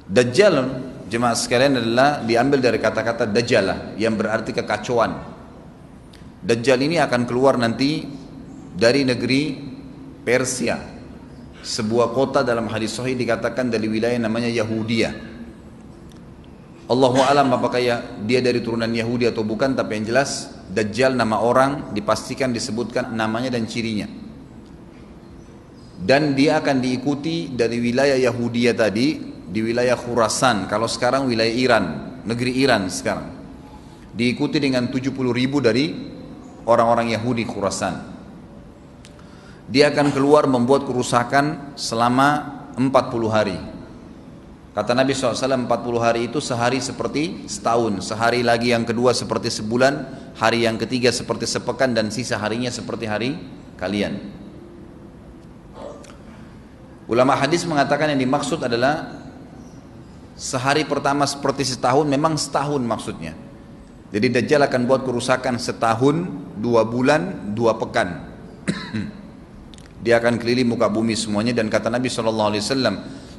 Dajjal, jemaah sekalian, adalah diambil dari kata-kata dajjala yang berarti kekacauan. Dajjal ini akan keluar nanti dari negeri Persia, sebuah kota dalam hadis sahih dikatakan dari wilayah namanya Yahudiyah. Allahu alam apakah dia dari turunan Yahudi atau bukan, tapi yang jelas Dajjal nama orang dipastikan disebutkan namanya dan cirinya. Dan dia akan diikuti dari wilayah Yahudiyah tadi, di wilayah Khurasan, kalau sekarang wilayah Iran, negeri Iran sekarang. Diikuti dengan 70.000 dari orang-orang Yahudi Khurasan. Dia akan keluar membuat kerusakan selama 40 hari. Kata Nabi SAW, 40 hari itu sehari seperti setahun, sehari lagi yang kedua seperti sebulan, hari yang ketiga seperti sepekan, dan sisa harinya seperti hari kalian. Ulama hadis mengatakan yang dimaksud adalah sehari pertama seperti setahun, memang setahun maksudnya. Jadi Dajjal akan buat kerusakan setahun, 2 bulan, 2 pekan. Dia akan keliling muka bumi semuanya, dan kata Nabi SAW,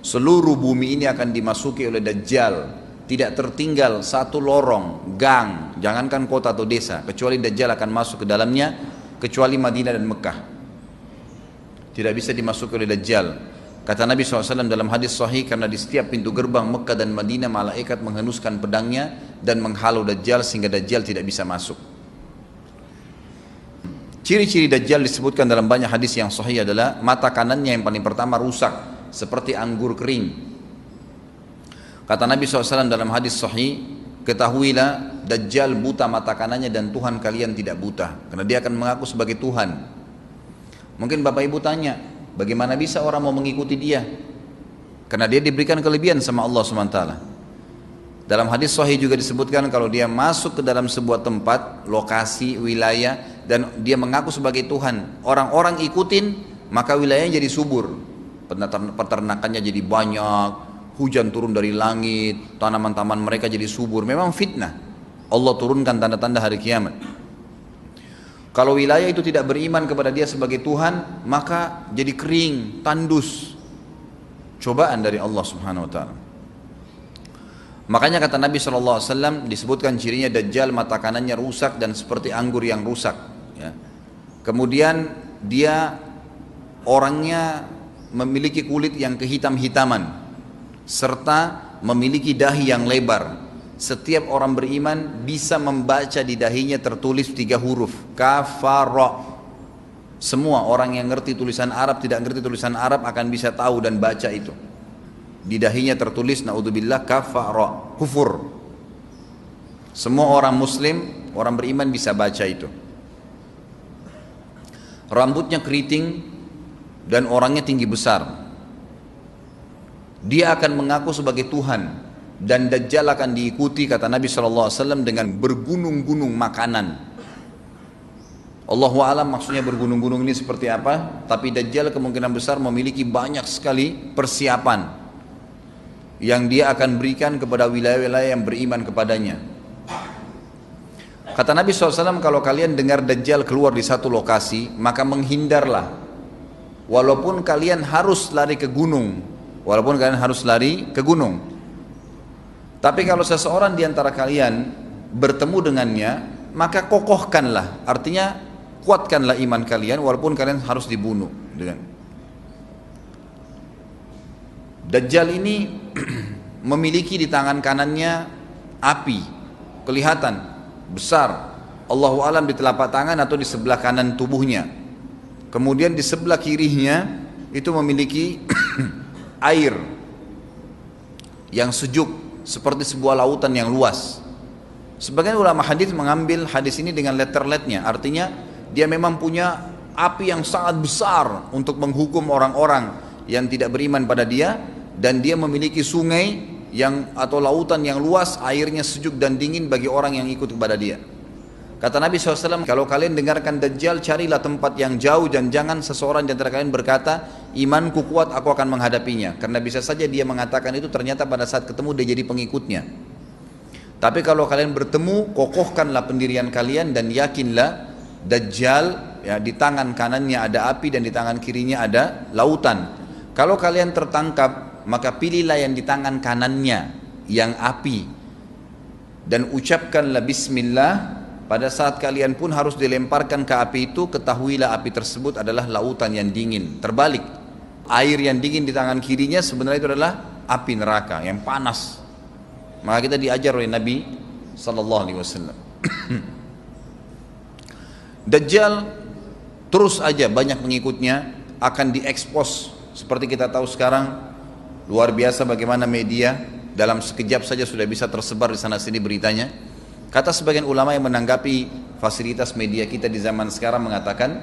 seluruh bumi ini akan dimasuki oleh Dajjal, tidak tertinggal satu lorong, gang, jangankan kota atau desa, kecuali Dajjal akan masuk ke dalamnya, kecuali Madinah dan Mekah. Tidak bisa dimasuki oleh Dajjal. Kata Nabi SAW dalam hadis sahih, karena di setiap pintu gerbang Mekah dan Madinah malaikat menghenuskan pedangnya dan menghalau Dajjal sehingga Dajjal tidak bisa masuk. Ciri-ciri Dajjal disebutkan dalam banyak hadis yang sahih adalah mata kanannya yang paling pertama rusak seperti anggur kering. Kata Nabi SAW dalam hadis sahih, ketahuilah Dajjal buta mata kanannya dan Tuhan kalian tidak buta, karena dia akan mengaku sebagai Tuhan. Mungkin Bapak Ibu tanya, bagaimana bisa orang mau mengikuti dia? Karena dia diberikan kelebihan sama Allah SWT. Dalam hadis sahih juga disebutkan kalau dia masuk ke dalam sebuah tempat, lokasi, wilayah, dan dia mengaku sebagai Tuhan, orang-orang ikutin, maka wilayahnya jadi subur, peternakannya jadi banyak, hujan turun dari langit, tanaman-tanaman mereka jadi subur. Memang fitnah, Allah turunkan tanda-tanda hari kiamat. Kalau wilayah itu tidak beriman kepada dia sebagai Tuhan, maka jadi kering, tandus, cobaan dari Allah Subhanahu Wa Taala. Makanya kata Nabi SAW disebutkan cirinya Dajjal mata kanannya rusak dan seperti anggur yang rusak, ya. Kemudian dia orangnya memiliki kulit yang kehitam-hitaman serta memiliki dahi yang lebar. Setiap orang beriman bisa membaca di dahinya tertulis 3 huruf kafara. Semua orang yang ngerti tulisan Arab, tidak ngerti tulisan Arab akan bisa tahu dan baca itu. Di dahinya tertulis naudzubillah kafara, kufur. Semua orang muslim, orang beriman bisa baca itu. Rambutnya keriting dan orangnya tinggi besar. Dia akan mengaku sebagai Tuhan, dan Dajjal akan diikuti kata Nabi SAW dengan bergunung-gunung makanan. Allahu a'lam maksudnya bergunung-gunung ini seperti apa, tapi Dajjal kemungkinan besar memiliki banyak sekali persiapan yang dia akan berikan kepada wilayah-wilayah yang beriman kepadanya. Kata Nabi SAW, kalau kalian dengar Dajjal keluar di satu lokasi, maka menghindarlah. Walaupun kalian harus lari ke gunung, tapi kalau seseorang di antara kalian bertemu dengannya, maka kokohkanlah, artinya kuatkanlah iman kalian walaupun kalian harus dibunuh dengan. Dajjal ini memiliki di tangan kanannya api, kelihatan besar. Allahu alam di telapak tangan atau di sebelah kanan tubuhnya. Kemudian di sebelah kirinya itu memiliki air yang sejuk seperti sebuah lautan yang luas. Sebagian ulama hadis mengambil hadis ini dengan letter-letternya, artinya dia memang punya api yang sangat besar untuk menghukum orang-orang yang tidak beriman pada dia, dan dia memiliki sungai yang atau lautan yang luas, airnya sejuk dan dingin bagi orang yang ikut kepada dia. Kata Nabi SAW, kalau kalian dengarkan Dajjal, carilah tempat yang jauh dan jangan seseorang di antara kalian berkata, imanku kuat, aku akan menghadapinya. Karena bisa saja dia mengatakan itu, ternyata pada saat ketemu dia jadi pengikutnya. Tapi kalau kalian bertemu, kokohkanlah pendirian kalian dan yakinlah Dajjal, ya, di tangan kanannya ada api dan di tangan kirinya ada lautan. Kalau kalian tertangkap maka pilihlah yang di tangan kanannya, yang api, dan ucapkanlah bismillah. Pada saat kalian pun harus dilemparkan ke api itu, ketahuilah api tersebut adalah lautan yang dingin. Terbalik, air yang dingin di tangan kirinya sebenarnya itu adalah api neraka yang panas. Maka kita diajar oleh Nabi SAW. Dajjal terus aja banyak pengikutnya, akan diekspos. Seperti kita tahu sekarang, luar biasa bagaimana media dalam sekejap saja sudah bisa tersebar di sana sini beritanya. Kata sebagian ulama yang menanggapi fasilitas media kita di zaman sekarang mengatakan,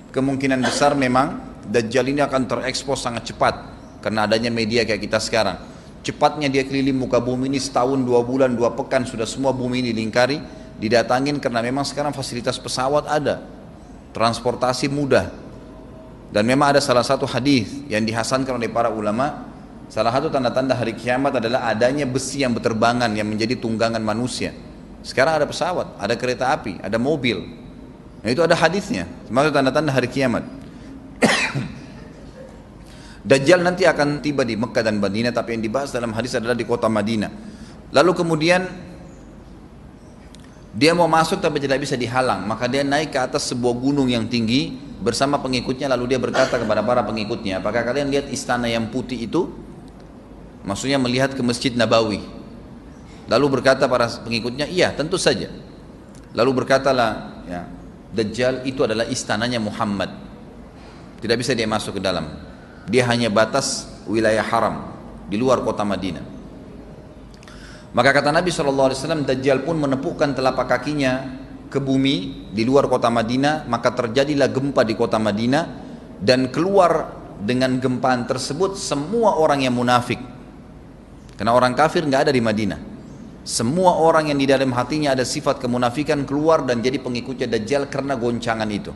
kemungkinan besar memang Dajjal ini akan terekspos sangat cepat karena adanya media kayak kita sekarang. Cepatnya dia keliling muka bumi ini setahun, 2 bulan, 2 pekan sudah semua bumi ini dilingkari, didatangin karena memang sekarang fasilitas pesawat ada, transportasi mudah. Dan memang ada salah satu hadis yang dihasankan oleh para ulama, salah satu tanda-tanda hari kiamat adalah adanya besi yang berterbangan yang menjadi tunggangan manusia. Sekarang ada pesawat, ada kereta api, ada mobil. Nah, itu ada hadisnya, termasuk tanda-tanda hari kiamat. Dajjal nanti akan tiba di Mekah dan Madinah, tapi yang dibahas dalam hadis adalah di kota Madinah. Lalu kemudian dia mau masuk tapi tidak bisa dihalang, maka dia naik ke atas sebuah gunung yang tinggi bersama pengikutnya. Lalu dia berkata kepada para pengikutnya, apakah kalian lihat istana yang putih itu? Maksudnya melihat ke Masjid Nabawi. Lalu berkata para pengikutnya, iya tentu saja. Lalu berkatalah, ya, Dajjal itu adalah istananya Muhammad, tidak bisa dia masuk ke dalam, dia hanya batas wilayah haram di luar kota Madinah. Maka kata Nabi SAW, Dajjal pun menepukkan telapak kakinya ke bumi di luar kota Madinah, maka terjadilah gempa di kota Madinah, dan keluar dengan gempaan tersebut semua orang yang munafik, karena orang kafir nggak ada di Madinah. Semua orang yang di dalam hatinya ada sifat kemunafikan keluar dan jadi pengikutnya Dajjal karena goncangan itu.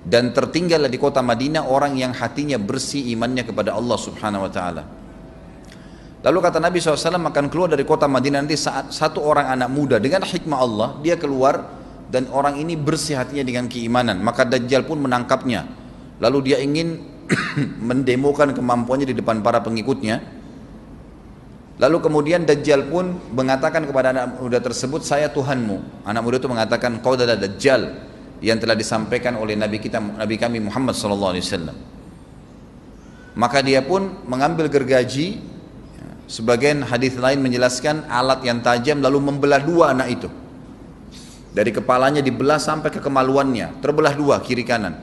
Dan tertinggallah di kota Madinah orang yang hatinya bersih imannya kepada Allah Subhanahu wa ta'ala. Lalu kata Nabi SAW, akan keluar dari kota Madinah nanti saat satu orang anak muda dengan hikmah Allah, dia keluar dan orang ini bersih hatinya dengan keimanan. Maka Dajjal pun menangkapnya. Lalu dia ingin mendemokan kemampuannya di depan para pengikutnya. Lalu kemudian Dajjal pun mengatakan kepada anak muda tersebut, saya Tuhanmu. Anak muda itu mengatakan, kau adalah Dajjal yang telah disampaikan oleh Nabi kami Muhammad SAW. Maka dia pun mengambil gergaji, sebagian hadis lain menjelaskan alat yang tajam, lalu membelah dua anak itu. Dari kepalanya dibelah sampai ke kemaluannya, terbelah dua kiri kanan.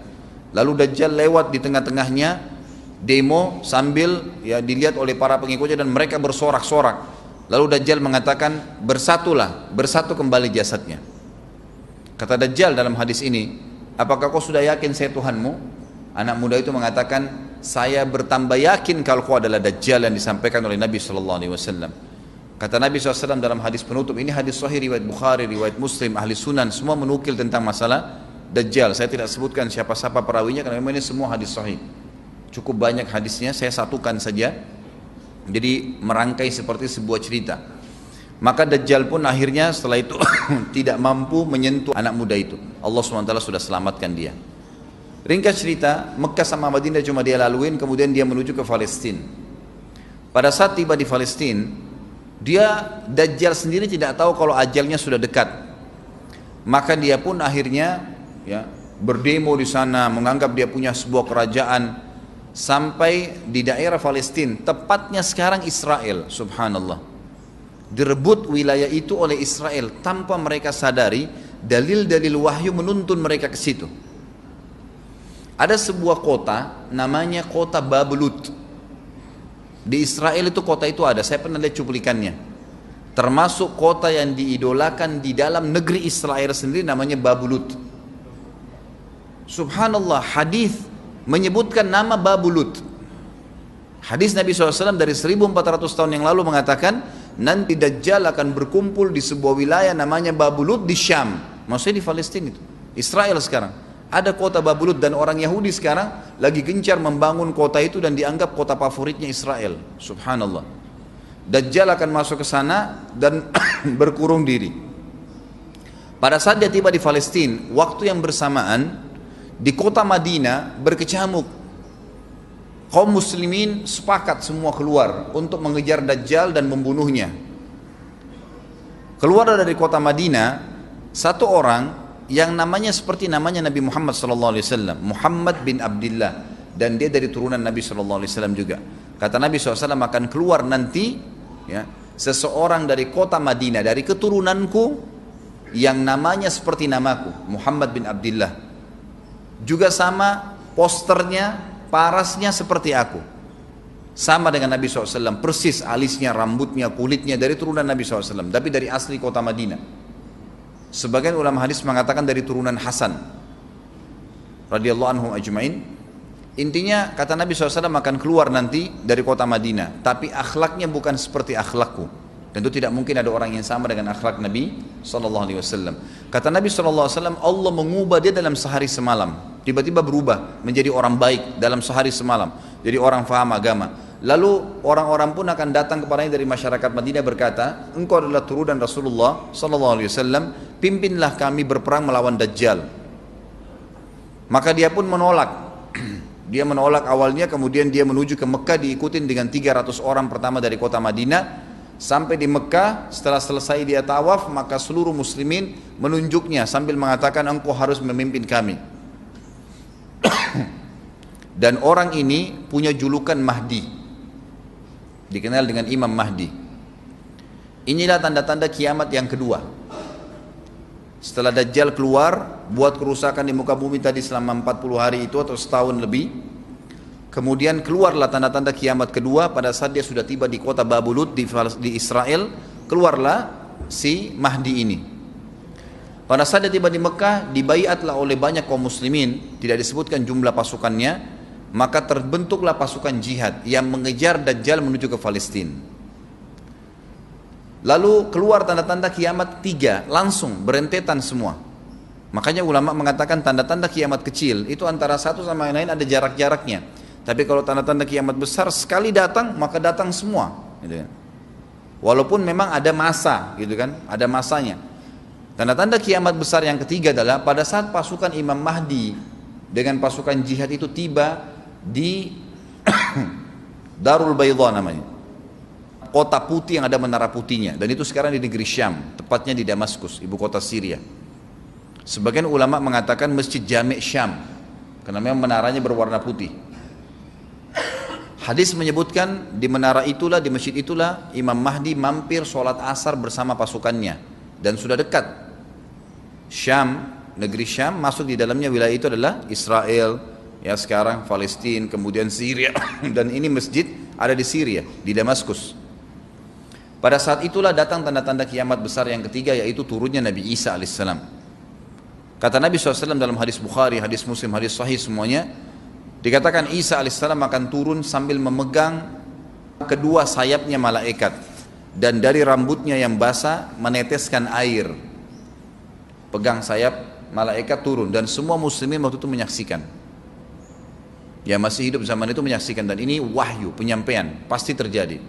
Lalu Dajjal lewat di tengah-tengahnya, demo sambil ya dilihat oleh para pengikutnya dan mereka bersorak-sorak. Lalu Dajjal mengatakan, bersatulah, bersatu kembali jasadnya. Kata Dajjal dalam hadis ini, apakah kau sudah yakin saya Tuhanmu? Anak muda itu mengatakan, saya bertambah yakin kalau kau adalah Dajjal yang disampaikan oleh Nabi SAW. Kata Nabi SAW dalam hadis penutup, ini hadis sahih riwayat Bukhari, riwayat Muslim, ahli sunan, semua menukil tentang masalah Dajjal. Saya tidak sebutkan siapa-siapa perawinya karena memang ini semua hadis sahih. Cukup banyak hadisnya, saya satukan saja, jadi merangkai seperti sebuah cerita. Maka Dajjal pun akhirnya setelah itu tidak mampu menyentuh anak muda itu. Allah SWT sudah selamatkan dia. Ringkas cerita, Mekah sama Madinah cuma dia laluin, kemudian dia menuju ke Palestina. Pada saat tiba di Palestina, Dajjal sendiri tidak tahu kalau ajalnya sudah dekat. Maka dia pun akhirnya ya berdemo di sana, menganggap dia punya sebuah kerajaan. Sampai di daerah Palestina, tepatnya sekarang Israel, subhanallah, direbut wilayah itu oleh Israel tanpa mereka sadari. Dalil-dalil wahyu menuntun mereka ke situ. Ada sebuah kota namanya kota Babelut di Israel. Itu kota itu ada, saya pernah lihat cuplikannya, termasuk kota yang diidolakan di dalam negeri Israel sendiri, namanya Babelut. Subhanallah, hadis menyebutkan nama Babelut. Hadis Nabi SAW dari 1400 tahun yang lalu mengatakan, nanti Dajjal akan berkumpul di sebuah wilayah namanya Babelut di Syam. Maksudnya di Palestina itu, Israel sekarang. Ada kota Babelut dan orang Yahudi sekarang lagi gencar membangun kota itu dan dianggap kota favoritnya Israel. Subhanallah. Dajjal akan masuk ke sana dan berkurung diri. Pada saat dia tiba di Palestina, waktu yang bersamaan di kota Madinah berkecamuk. Kaum muslimin sepakat semua keluar untuk mengejar Dajjal dan membunuhnya. Keluar dari kota Madinah satu orang yang namanya seperti namanya Nabi Muhammad SAW, Muhammad bin Abdullah, dan dia dari turunan Nabi SAW juga. Kata Nabi SAW, akan keluar nanti ya, seseorang dari kota Madinah, dari keturunanku, yang namanya seperti namaku, Muhammad bin Abdullah, juga sama posternya, parasnya seperti aku, sama dengan Nabi SAW, persis alisnya, rambutnya, kulitnya dari turunan Nabi SAW, tapi dari asli kota Madinah. Sebagian ulama hadis mengatakan dari turunan Hasan radhiyallahu anhum ajmain. Intinya kata Nabi SAW akan keluar nanti dari kota Madinah, tapi akhlaknya bukan seperti akhlakku. Tentu tidak mungkin ada orang yang sama dengan akhlak Nabi SAW. Kata Nabi SAW, Allah mengubah dia dalam sehari semalam. Tiba-tiba berubah menjadi orang baik dalam sehari semalam, jadi orang faham agama. Lalu orang-orang pun akan datang kepadanya dari masyarakat Madinah berkata, engkau adalah turunan Rasulullah SAW, pimpinlah kami berperang melawan Dajjal. Maka dia pun menolak. Dia menolak awalnya, kemudian dia menuju ke Mekah diikutin dengan 300 orang pertama dari kota Madinah. Sampai di Mekah, setelah selesai dia tawaf, maka seluruh muslimin menunjuknya sambil mengatakan, engkau harus memimpin kami. Dan orang ini punya julukan Mahdi, dikenal dengan Imam Mahdi. Inilah tanda-tanda kiamat yang kedua. Setelah Dajjal keluar, buat kerusakan di muka bumi tadi selama 40 hari itu atau setahun lebih, kemudian keluarlah tanda-tanda kiamat kedua pada saat dia sudah tiba di kota Babulut di Israel. Keluarlah si Mahdi ini. Pada saat dia tiba di Mekah, dibaiatlah oleh banyak kaum muslimin, tidak disebutkan jumlah pasukannya, maka terbentuklah pasukan jihad yang mengejar Dajjal menuju ke Palestina. Lalu keluar tanda-tanda kiamat tiga, langsung berentetan semua. Makanya ulama mengatakan tanda-tanda kiamat kecil itu antara satu sama yang lain ada jarak-jaraknya. Tapi kalau tanda-tanda kiamat besar sekali datang, maka datang semua, gitu kan. Walaupun memang ada masa, gitu kan, ada masanya. Tanda-tanda kiamat besar yang ketiga adalah pada saat pasukan Imam Mahdi dengan pasukan jihad itu tiba di Darul Baydha namanya, kota putih yang ada menara putihnya, dan itu sekarang di negeri Syam, tepatnya di Damaskus, ibu kota Syria. Sebagian ulama mengatakan Masjid Jami' Syam, karena memang menaranya berwarna putih. Hadis menyebutkan di menara itulah, di masjid itulah Imam Mahdi mampir sholat asar bersama pasukannya, dan sudah dekat. Syam, negeri Syam, masuk di dalamnya wilayah itu adalah Israel, ya sekarang Palestina, kemudian Syria, dan ini masjid ada di Syria, di Damaskus. Pada saat itulah datang tanda-tanda kiamat besar yang ketiga, yaitu turunnya Nabi Isa alaihissalam. Kata Nabi SAW dalam hadis Bukhari, hadis Muslim, hadis Sahih semuanya, dikatakan Isa alaihissalam akan turun sambil memegang kedua sayapnya malaikat, dan dari rambutnya yang basah meneteskan air. Pegang sayap malaikat turun, dan semua muslimin waktu itu menyaksikan. Yang masih hidup zaman itu menyaksikan, dan ini wahyu, penyampaian, pasti terjadi.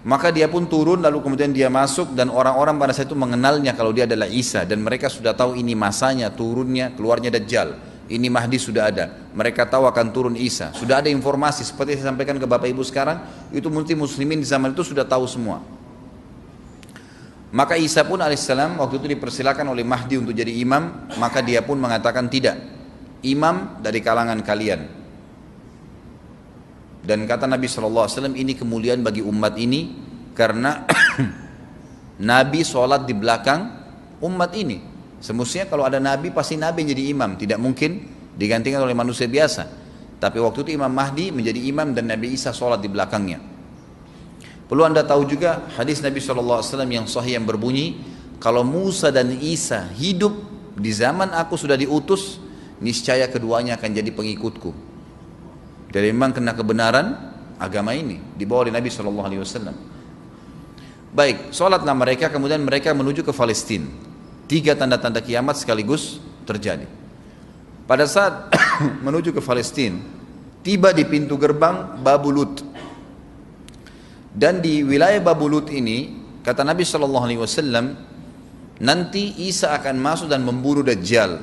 Maka dia pun turun, lalu kemudian dia masuk, dan orang-orang pada saat itu mengenalnya kalau dia adalah Isa, dan mereka sudah tahu ini masanya turunnya, keluarnya Dajjal, ini Mahdi sudah ada, mereka tahu akan turun Isa, sudah ada informasi seperti saya sampaikan ke Bapak Ibu sekarang, itu muslimin di zaman itu sudah tahu semua. Maka Isa pun alaihissalam waktu itu dipersilakan oleh Mahdi untuk jadi imam, maka dia pun mengatakan tidak, imam dari kalangan kalian. Dan kata Nabi SAW, ini kemuliaan bagi umat ini karena Nabi sholat di belakang umat ini. Semestinya kalau ada Nabi, pasti Nabi yang jadi imam, tidak mungkin digantikan oleh manusia biasa. Tapi waktu itu Imam Mahdi menjadi imam dan Nabi Isa sholat di belakangnya. Perlu anda tahu juga hadis Nabi SAW yang sahih yang berbunyi, kalau Musa dan Isa hidup di zaman aku sudah diutus, niscaya keduanya akan jadi pengikutku. Jadi memang kena kebenaran agama ini dibawa oleh Nabi SAW. Baik, sholatlah mereka, kemudian mereka menuju ke Palestina. 3 tanda-tanda kiamat sekaligus terjadi. Pada saat menuju ke Palestina, tiba di pintu gerbang Babulut. Dan di wilayah Babulut ini, kata Nabi SAW, nanti Isa akan masuk dan membunuh Dajjal.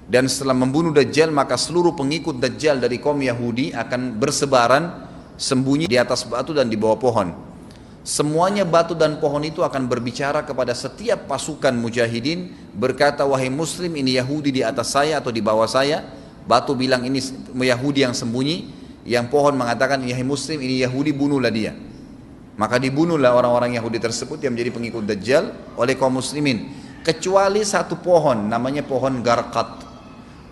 Dan setelah membunuh Dajjal, maka seluruh pengikut Dajjal dari kaum Yahudi akan bersebaran sembunyi di atas batu dan di bawah pohon. Semuanya batu dan pohon itu akan berbicara kepada setiap pasukan mujahidin, berkata, wahai muslim, ini Yahudi di atas saya atau di bawah saya. Batu bilang ini Yahudi yang sembunyi, yang pohon mengatakan, wahai muslim, ini Yahudi, bunuhlah dia. Maka dibunuhlah orang-orang Yahudi tersebut yang menjadi pengikut Dajjal oleh kaum muslimin, kecuali satu pohon, namanya pohon Garqat.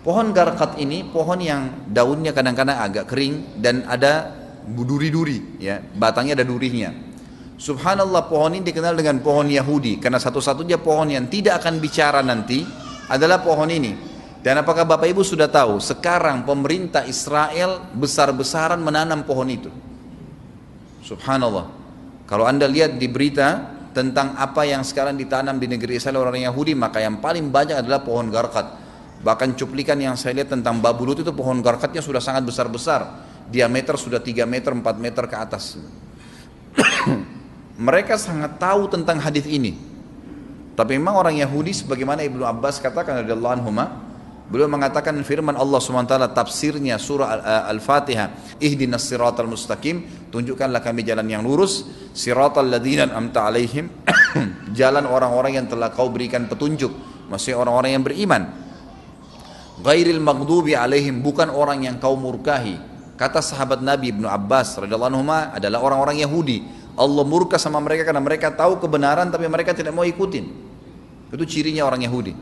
Pohon Garqat ini pohon yang daunnya kadang-kadang agak kering dan ada duri-duri, ya, batangnya ada durinya. Subhanallah, pohon ini dikenal dengan pohon Yahudi karena satu-satunya pohon yang tidak akan bicara nanti adalah pohon ini. Dan apakah Bapak Ibu sudah tahu sekarang pemerintah Israel besar-besaran menanam pohon itu? Subhanallah. Kalau Anda lihat di berita tentang apa yang sekarang ditanam di negeri Israel orang Yahudi, maka yang paling banyak adalah pohon Garqat. Bahkan cuplikan yang saya lihat tentang babu lut itu pohon Garqatnya sudah sangat besar-besar, diameter sudah 3 meter, 4 meter ke atas. Mereka sangat tahu tentang hadis ini. Tapi memang orang Yahudi, sebagaimana Ibnu Abbas katakan radhiyallahu anhuma, beliau mengatakan firman Allah SWT tafsirnya surah Al-Fatihah, ihdinas siratal mustaqim, tunjukkanlah kami jalan yang lurus, siratal ladzina an'amta alaihim, jalan orang-orang yang telah kau berikan petunjuk, maksudnya orang-orang yang beriman. Ghairil maghdubi alaihim, bukan orang yang kau murkahi. Kata sahabat Nabi Ibnu Abbas radhiyallahu anhu adalah orang-orang Yahudi. Allah murka sama mereka karena mereka tahu kebenaran tapi mereka tidak mau ikutin. Itu cirinya orang Yahudi.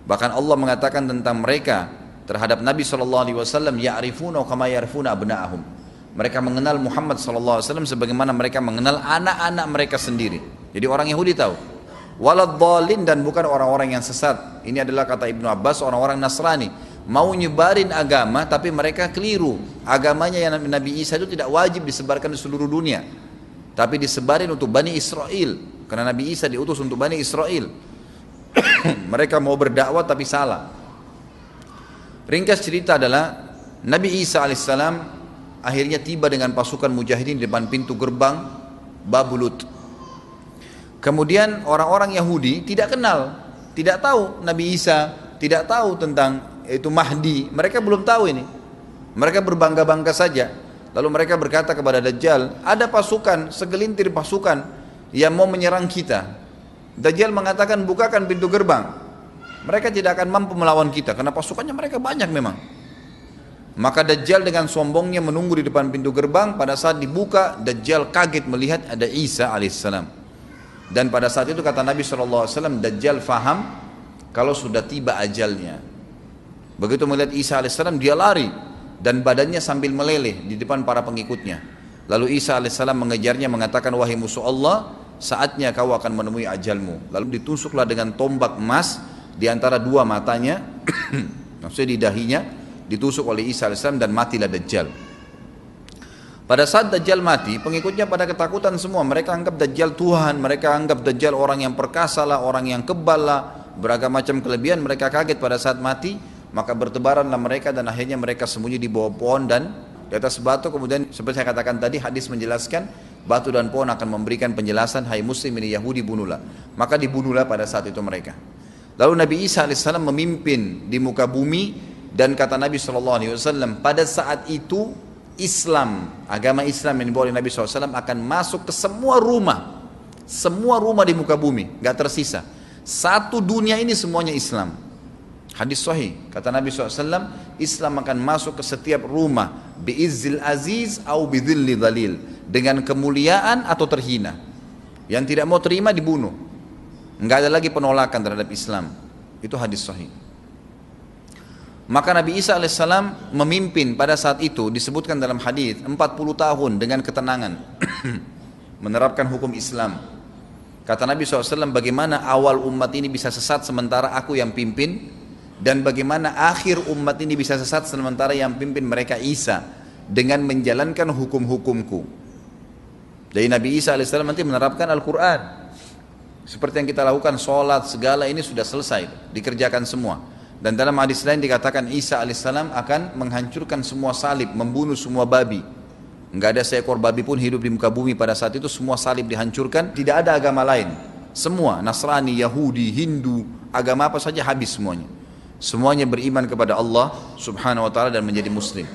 Bahkan Allah mengatakan tentang mereka terhadap Nabi SAW, ya'rifuna kama ya'rifuna abna'ahum. Mereka mengenal Muhammad SAW sebagaimana mereka mengenal anak-anak mereka sendiri. Jadi orang Yahudi tahu. Waladhdallin, dan bukan orang-orang yang sesat. Ini adalah kata Ibnu Abbas, orang-orang Nasrani mau nyebarin agama tapi mereka keliru. Agamanya yang Nabi Isa itu tidak wajib disebarkan di seluruh dunia, tapi disebarin untuk Bani Israel, karena Nabi Isa diutus untuk Bani Israel. Mereka mau berdakwah tapi salah. Ringkas cerita adalah Nabi Isa alaihissalam akhirnya tiba dengan pasukan mujahidin di depan pintu gerbang Babu Lut. Kemudian orang-orang Yahudi tidak kenal, tidak tahu Nabi Isa, tidak tahu tentang itu Mahdi. Mereka belum tahu ini. Mereka berbangga-bangga saja. Lalu mereka berkata kepada Dajjal, ada pasukan, segelintir pasukan yang mau menyerang kita. Dajjal mengatakan, bukakan pintu gerbang. Mereka tidak akan mampu melawan kita karena pasukannya mereka banyak memang. Maka Dajjal dengan sombongnya menunggu di depan pintu gerbang. Pada saat dibuka, Dajjal kaget melihat ada Isa alaihissalam. Dan pada saat itu kata Nabi SAW, Dajjal faham kalau sudah tiba ajalnya. Begitu melihat Isa alaihissalam, dia lari dan badannya sambil meleleh di depan para pengikutnya. Lalu Isa alaihissalam mengejarnya, mengatakan, wahai musuh Allah, saatnya kau akan menemui ajalmu. Lalu ditusuklah dengan tombak emas di antara dua matanya, maksudnya di dahinya, ditusuk oleh Isa alaihissalam dan matilah Dajjal. Pada saat Dajjal mati, pengikutnya pada ketakutan semua. Mereka anggap Dajjal Tuhan, mereka anggap Dajjal orang yang perkasa lah, orang yang kebal lah, beragam macam kelebihan. Mereka kaget pada saat mati, maka bertebaranlah mereka dan akhirnya mereka sembunyi di bawah pohon dan di atas batu. Kemudian seperti saya katakan tadi, hadis menjelaskan batu dan pohon akan memberikan penjelasan, hai muslim, ini Yahudi, bunuhlah. Maka dibunuhlah pada saat itu mereka. Lalu Nabi Isa alaihissalam memimpin di muka bumi, dan kata Nabi SAW, pada saat itu Islam, agama Islam yang dibawa oleh Nabi SAW akan masuk ke semua rumah di muka bumi, gak tersisa. Satu dunia ini semuanya Islam. Hadis sahih, kata Nabi SAW, Islam akan masuk ke setiap rumah, bi'izzil aziz au bidzilli dhalil, dengan kemuliaan atau terhina. Yang tidak mau terima dibunuh. Enggak ada lagi penolakan terhadap Islam. Itu hadis sahih. Maka Nabi Isa alaihissalam memimpin pada saat itu, disebutkan dalam hadis 40 tahun dengan ketenangan menerapkan hukum Islam. Kata Nabi SAW, bagaimana awal umat ini bisa sesat sementara aku yang pimpin, dan bagaimana akhir umat ini bisa sesat sementara yang pimpin mereka Isa dengan menjalankan hukum-hukumku. Jadi Nabi Isa alaihissalam nanti menerapkan Al-Quran seperti yang kita lakukan, sholat segala ini sudah selesai, dikerjakan semua. Dan dalam hadis lain dikatakan Isa alaihissalam akan menghancurkan semua salib, membunuh semua babi. Enggak ada seekor babi pun hidup di muka bumi pada saat itu, semua salib dihancurkan. Tidak ada agama lain, semua Nasrani, Yahudi, Hindu, agama apa saja habis semuanya. Semuanya beriman kepada Allah subhanahu wa ta'ala dan menjadi muslim.